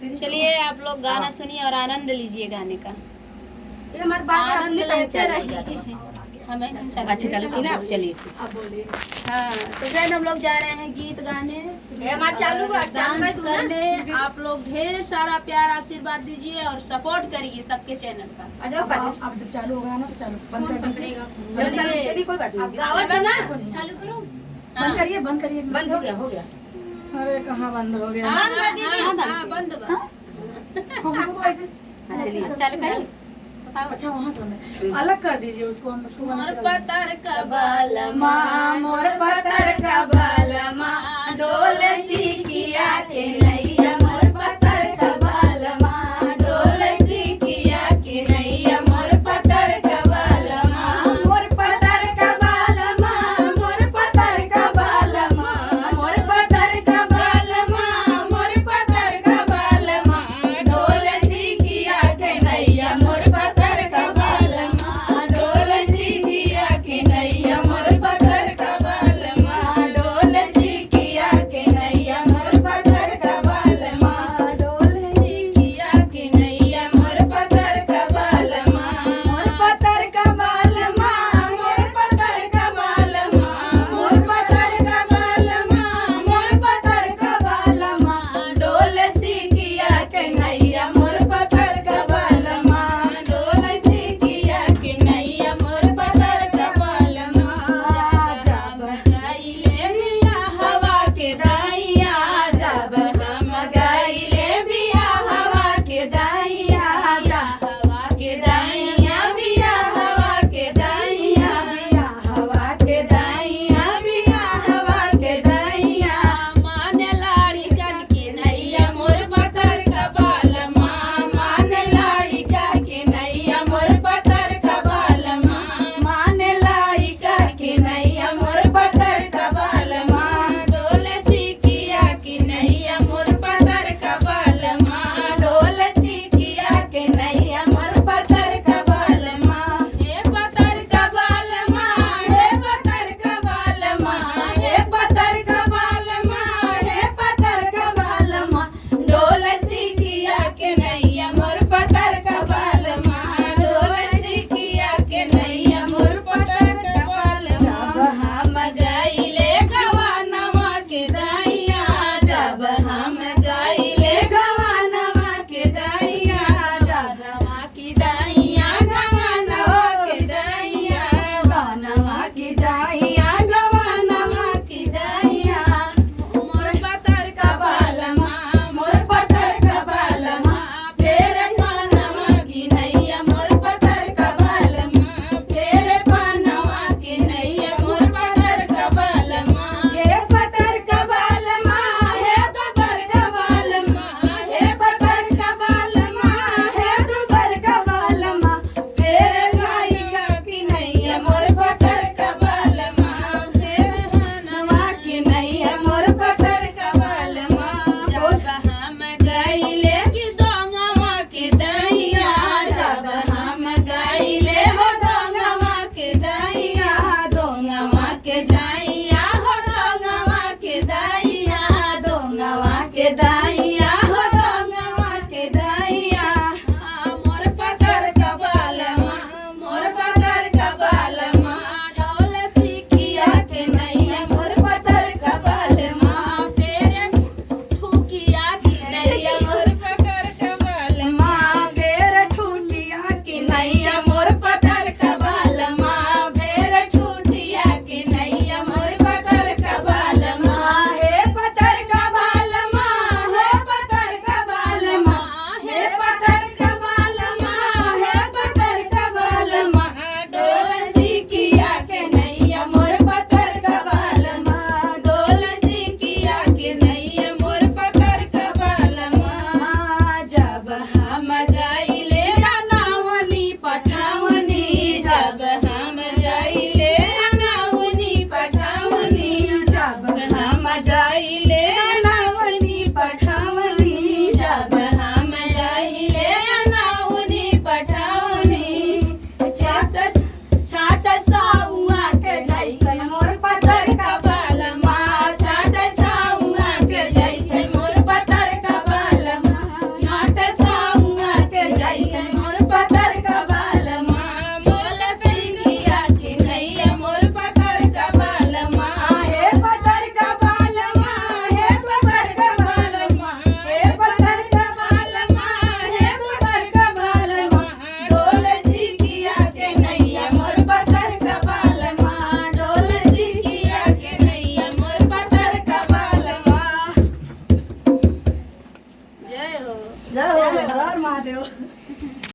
चलिए आप लोग गाना सुनिए और आनंद लीजिए गाने का। ये हमारे बात आनंद लेते रहिए। हमें अच्छा चलो ठीक है, आप चलिए ठीक। अब बोलिए। हाँ तो फ्रेंड हम लोग जा रहे हैं गीत गाने, हमारा चालू हुआ, डांस करने। आप लोग ढेर सारा प्यार आशीर्वाद दीजिए और सपोर्ट करिए सबके चैनल का। आ जाओ अब जब चालू होगा ना तो चालू बंद कर दीजिए। चलिए कोई बात नहीं, गावत ना चालू करो। बंद करिए बंद करिए। बंद हो गया, हो गया। अरे कहाँ बंद हो गया? हाँ, बंद हमको तो ऐसे चलिए चालू करें। अच्छा वहाँ से बंद है। अलग कर दीजिए उसको, हम उसको बंद मोर कर देंगे। पतर का बालमा माँ मोर पतर का बालमा डोल सी किया के नहीं